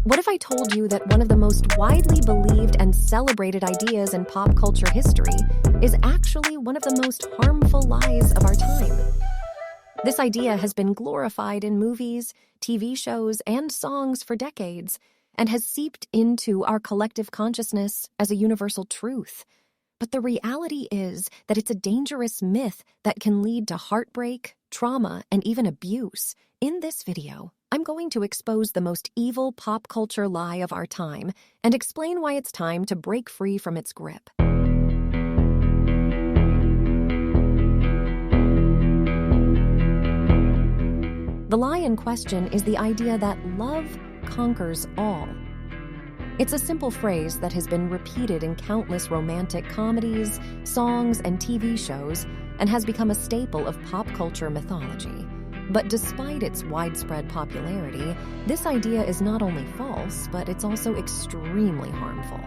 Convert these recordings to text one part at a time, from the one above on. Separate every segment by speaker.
Speaker 1: What if I told you that one of the most widely believed and celebrated ideas in pop culture history is actually one of the most harmful lies of our time? This idea has been glorified in movies, TV shows, and songs for decades, and has seeped into our collective consciousness as a universal truth. But the reality is that it's a dangerous myth that can lead to heartbreak, trauma, and even abuse. In this video, I'm going to expose the most evil pop culture lie of our time and explain why it's time to break free from its grip. The lie in question is the idea that love conquers all. It's a simple phrase that has been repeated in countless romantic comedies, songs, and TV shows, and has become a staple of pop culture mythology. But despite its widespread popularity, this idea is not only false, but it's also extremely harmful.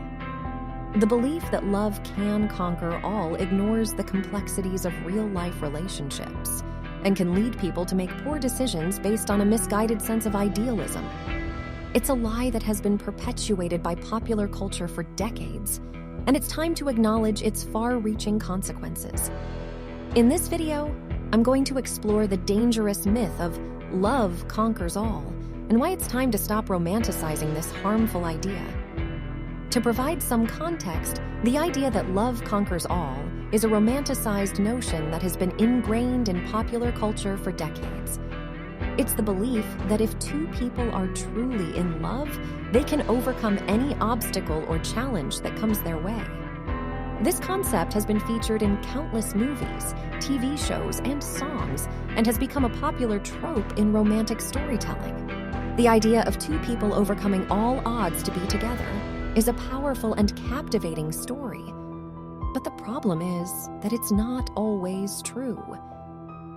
Speaker 1: The belief that love can conquer all ignores the complexities of real-life relationships and can lead people to make poor decisions based on a misguided sense of idealism. It's a lie that has been perpetuated by popular culture for decades, and it's time to acknowledge its far-reaching consequences. In this video, I'm going to explore the dangerous myth of love conquers all and why it's time to stop romanticizing this harmful idea. To provide some context, the idea that love conquers all is a romanticized notion that has been ingrained in popular culture for decades. It's the belief that if two people are truly in love, they can overcome any obstacle or challenge that comes their way. This concept has been featured in countless movies, TV shows, and songs, and has become a popular trope in romantic storytelling. The idea of two people overcoming all odds to be together is a powerful and captivating story. But the problem is that it's not always true.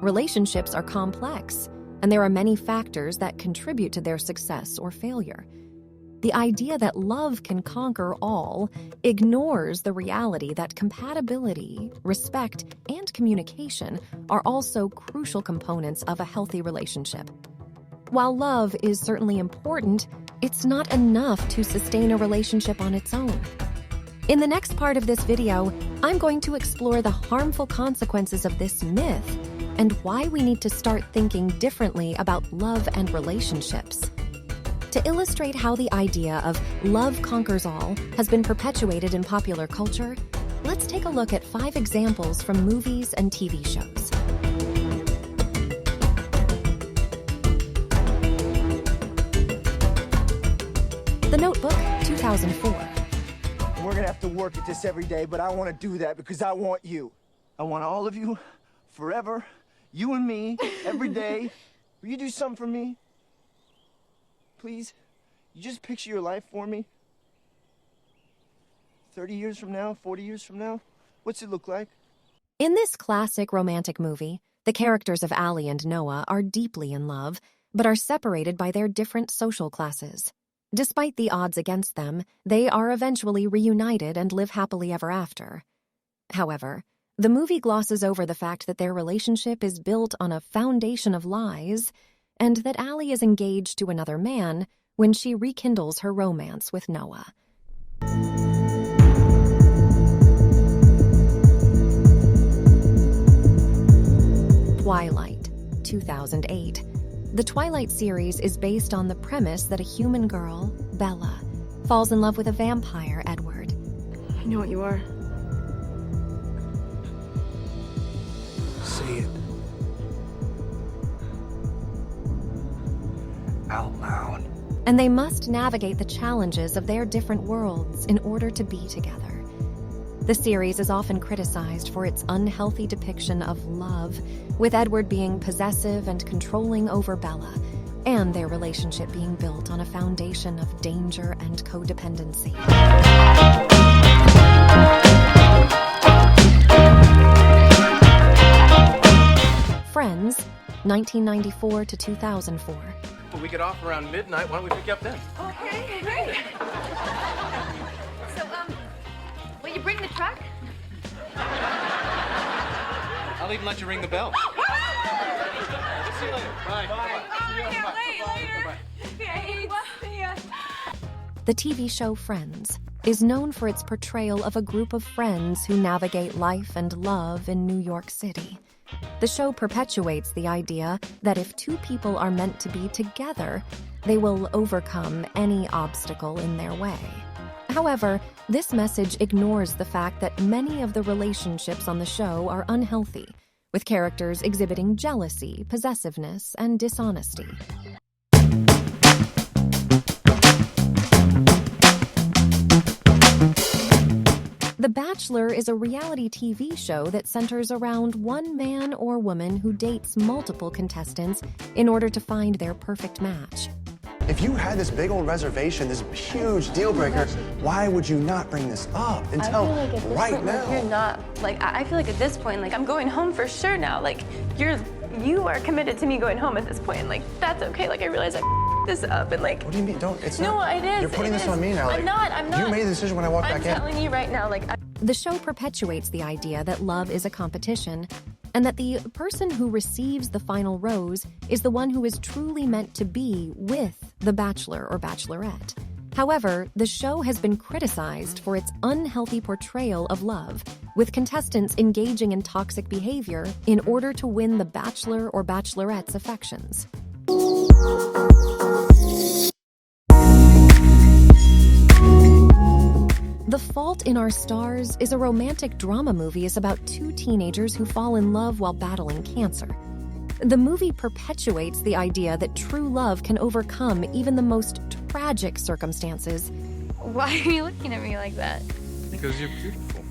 Speaker 1: Relationships are complex, and there are many factors that contribute to their success or failure. The idea that love can conquer all ignores the reality that compatibility, respect, and communication are also crucial components of a healthy relationship. While love is certainly important, it's not enough to sustain a relationship on its own. In the next part of this video, I'm going to explore the harmful consequences of this myth and why we need to start thinking differently about love and relationships. To illustrate how the idea of love conquers all has been perpetuated in popular culture, let's take a look at 5 examples from movies and TV shows. The Notebook, 2004.
Speaker 2: We're gonna have to work at this every day, but I want to do that because I want you. I want all of you, forever, you and me, every day. Will you do something for me? Please? You just picture your life for me? 30 years from now, 40 years from now? What's it look like?
Speaker 1: In this classic romantic movie, the characters of Allie and Noah are deeply in love, but are separated by their different social classes. Despite the odds against them, they are eventually reunited and live happily ever after. However, the movie glosses over the fact that their relationship is built on a foundation of lies, and that Allie is engaged to another man when she rekindles her romance with Noah. Twilight, 2008. The Twilight series is based on the premise that a human girl, Bella, falls in love with a vampire, Edward.
Speaker 3: I know what you are.
Speaker 4: Say it. Out loud.
Speaker 1: And they must navigate the challenges of their different worlds in order to be together. The series is often criticized for its unhealthy depiction of love, with Edward being possessive and controlling over Bella, and their relationship being built on a foundation of danger and codependency. Friends, 1994 to 2004.
Speaker 5: Well, we get off around midnight. Why don't we pick you up then?
Speaker 6: Okay, great. So, will you bring the truck?
Speaker 5: I'll even let you ring the bell. See you later. Bye. Bye.
Speaker 6: Bye. Later.
Speaker 5: Bye.
Speaker 6: Okay. See ya.
Speaker 1: The TV show Friends is known for its portrayal of a group of friends who navigate life and love in New York City. The show perpetuates the idea that if two people are meant to be together, they will overcome any obstacle in their way. However, this message ignores the fact that many of the relationships on the show are unhealthy, with characters exhibiting jealousy, possessiveness, and dishonesty. The Bachelor is a reality TV show that centers around one man or woman who dates multiple contestants in order to find their perfect match.
Speaker 3: If you had this big old reservation, this huge deal breaker, why would you not bring this up until right now?
Speaker 4: You're not, like, I feel like at this point, like, I'm going home for sure now. Like, you are committed to me going home at this point. Like, that's okay. Like, I realize I this up and like.
Speaker 3: What do you mean? Don't, it's
Speaker 4: no,
Speaker 3: not.
Speaker 4: it is.
Speaker 3: You're putting this on me now. Like,
Speaker 4: I'm not.
Speaker 3: You made the decision when I walked back in.
Speaker 4: I'm telling you right now, like.
Speaker 1: The show perpetuates the idea that love is a competition, and that the person who receives the final rose is the one who is truly meant to be with the bachelor or bachelorette. However, the show has been criticized for its unhealthy portrayal of love, with contestants engaging in toxic behavior in order to win the bachelor or bachelorette's affections. The Fault in Our Stars is a romantic drama movie about two teenagers who fall in love while battling cancer. The movie perpetuates the idea that true love can overcome even the most tragic circumstances.
Speaker 6: Why are you looking at me like that?
Speaker 7: Because you're beautiful.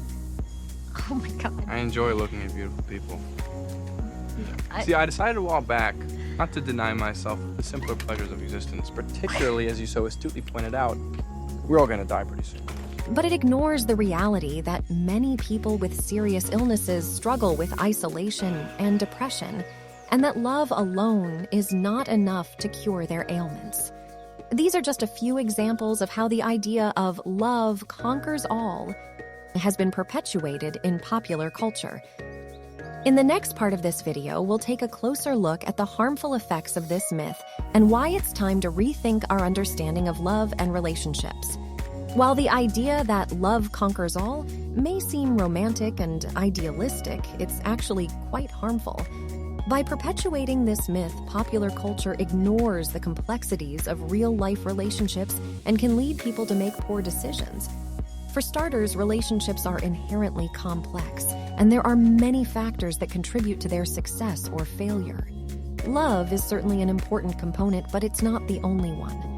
Speaker 6: Oh my god.
Speaker 7: I enjoy looking at beautiful people. See, I decided a while back not to deny myself the simpler pleasures of existence, particularly, as you so astutely pointed out, we're all gonna die pretty soon.
Speaker 1: But it ignores the reality that many people with serious illnesses struggle with isolation and depression, and that love alone is not enough to cure their ailments. These are just a few examples of how the idea of love conquers all has been perpetuated in popular culture. In the next part of this video, we'll take a closer look at the harmful effects of this myth and why it's time to rethink our understanding of love and relationships. While the idea that love conquers all may seem romantic and idealistic, it's actually quite harmful. By perpetuating this myth, popular culture ignores the complexities of real-life relationships and can lead people to make poor decisions. For starters, relationships are inherently complex, and there are many factors that contribute to their success or failure. Love is certainly an important component, but it's not the only one.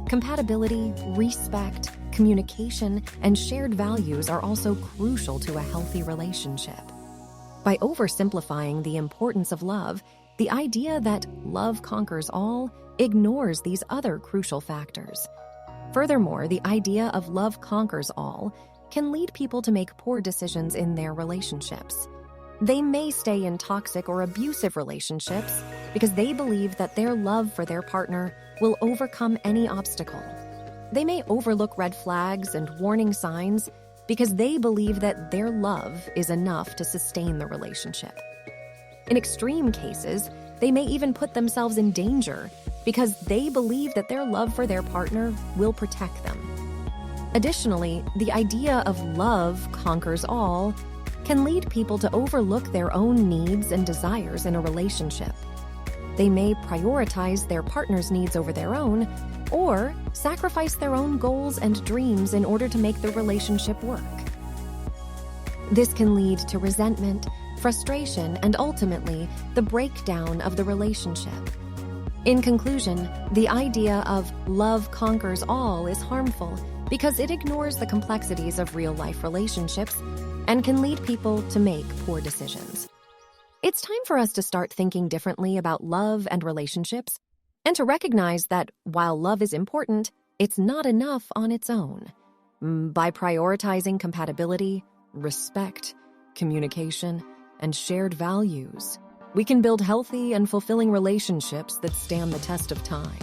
Speaker 1: Compatibility, respect, communication, and shared values are also crucial to a healthy relationship. By oversimplifying the importance of love, the idea that love conquers all ignores these other crucial factors. Furthermore, the idea of love conquers all can lead people to make poor decisions in their relationships. They may stay in toxic or abusive relationships because they believe that their love for their partner will overcome any obstacle. They may overlook red flags and warning signs because they believe that their love is enough to sustain the relationship. In extreme cases, they may even put themselves in danger because they believe that their love for their partner will protect them. Additionally, the idea of love conquers all can lead people to overlook their own needs and desires in a relationship. They may prioritize their partner's needs over their own, or sacrifice their own goals and dreams in order to make the relationship work. This can lead to resentment, frustration, and ultimately, the breakdown of the relationship. In conclusion, the idea of love conquers all is harmful because it ignores the complexities of real-life relationships and can lead people to make poor decisions. It's time for us to start thinking differently about love and relationships, and to recognize that while love is important, it's not enough on its own. By prioritizing compatibility, respect, communication, and shared values, we can build healthy and fulfilling relationships that stand the test of time.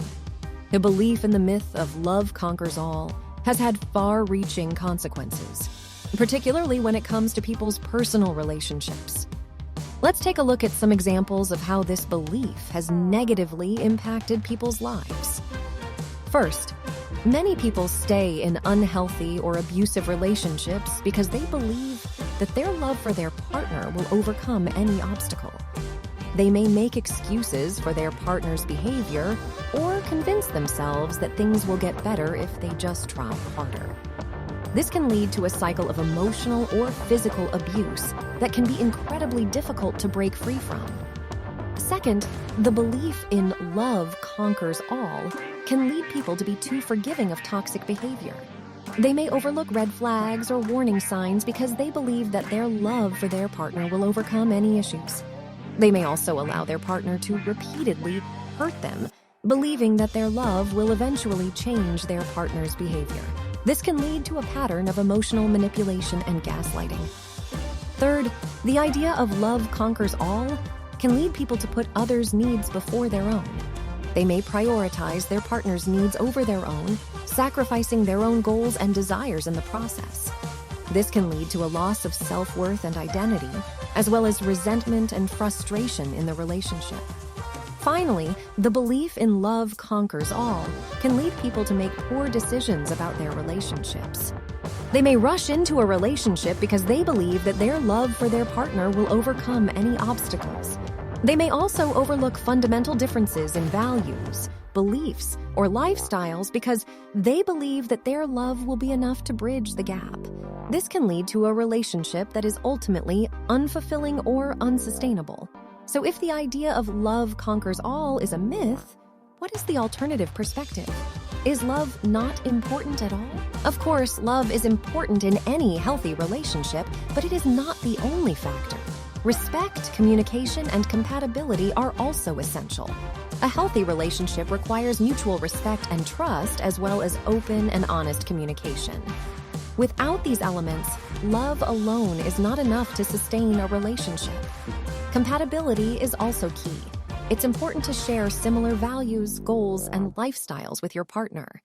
Speaker 1: The belief in the myth of love conquers all has had far-reaching consequences, particularly when it comes to people's personal relationships. Let's take a look at some examples of how this belief has negatively impacted people's lives. First, Many people stay in unhealthy or abusive relationships because they believe that their love for their partner will overcome any obstacle. They may make excuses for their partner's behavior or convince themselves that things will get better if they just try harder. This can lead to a cycle of emotional or physical abuse that can be incredibly difficult to break free from. Second, the belief in love conquers all can lead people to be too forgiving of toxic behavior. They may overlook red flags or warning signs because they believe that their love for their partner will overcome any issues. They may also allow their partner to repeatedly hurt them, believing that their love will eventually change their partner's behavior. This can lead to a pattern of emotional manipulation and gaslighting. Third, the idea of love conquers all can lead people to put others' needs before their own. They may prioritize their partner's needs over their own, sacrificing their own goals and desires in the process. This can lead to a loss of self-worth and identity, as well as resentment and frustration in the relationship. Finally, the belief in love conquers all can lead people to make poor decisions about their relationships. They may rush into a relationship because they believe that their love for their partner will overcome any obstacles. They may also overlook fundamental differences in values, beliefs, or lifestyles because they believe that their love will be enough to bridge the gap. This can lead to a relationship that is ultimately unfulfilling or unsustainable. So if the idea of love conquers all is a myth, what is the alternative perspective? Is love not important at all? Of course, love is important in any healthy relationship, but it is not the only factor. Respect, communication, and compatibility are also essential. A healthy relationship requires mutual respect and trust, as well as open and honest communication. Without these elements, love alone is not enough to sustain a relationship. Compatibility is also key. It's important to share similar values, goals, and lifestyles with your partner.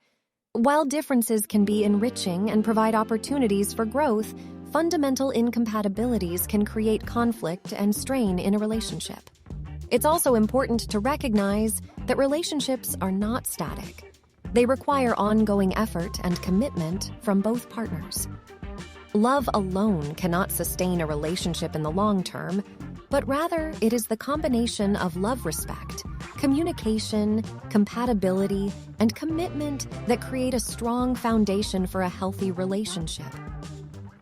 Speaker 1: While differences can be enriching and provide opportunities for growth, fundamental incompatibilities can create conflict and strain in a relationship. It's also important to recognize that relationships are not static. They require ongoing effort and commitment from both partners. Love alone cannot sustain a relationship in the long term, but rather it is the combination of love-respect, communication, compatibility, and commitment that create a strong foundation for a healthy relationship.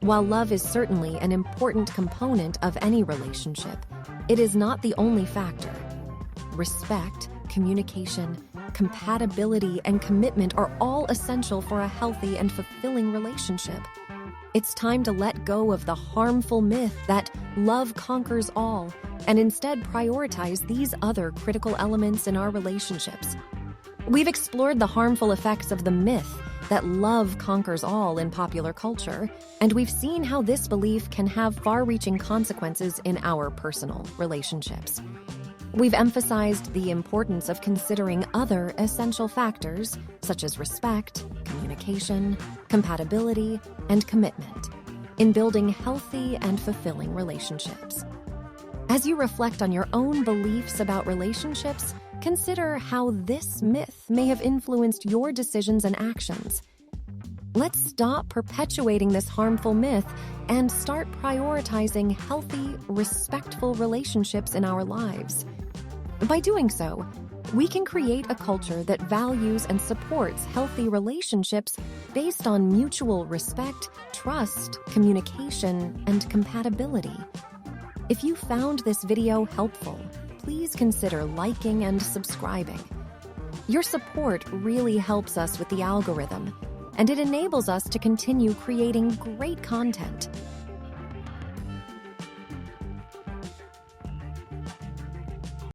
Speaker 1: While love is certainly an important component of any relationship, it is not the only factor. Respect, communication, compatibility, and commitment are all essential for a healthy and fulfilling relationship. It's time to let go of the harmful myth that love conquers all and instead prioritize these other critical elements in our relationships. We've explored the harmful effects of the myth that love conquers all in popular culture, and we've seen how this belief can have far-reaching consequences in our personal relationships. We've emphasized the importance of considering other essential factors such as respect, communication, compatibility, and commitment in building healthy and fulfilling relationships. As you reflect on your own beliefs about relationships, consider how this myth may have influenced your decisions and actions. Let's stop perpetuating this harmful myth and start prioritizing healthy, respectful relationships in our lives. By doing so, we can create a culture that values and supports healthy relationships based on mutual respect, trust, communication, and compatibility. If you found this video helpful, please consider liking and subscribing. Your support really helps us with the algorithm, and it enables us to continue creating great content.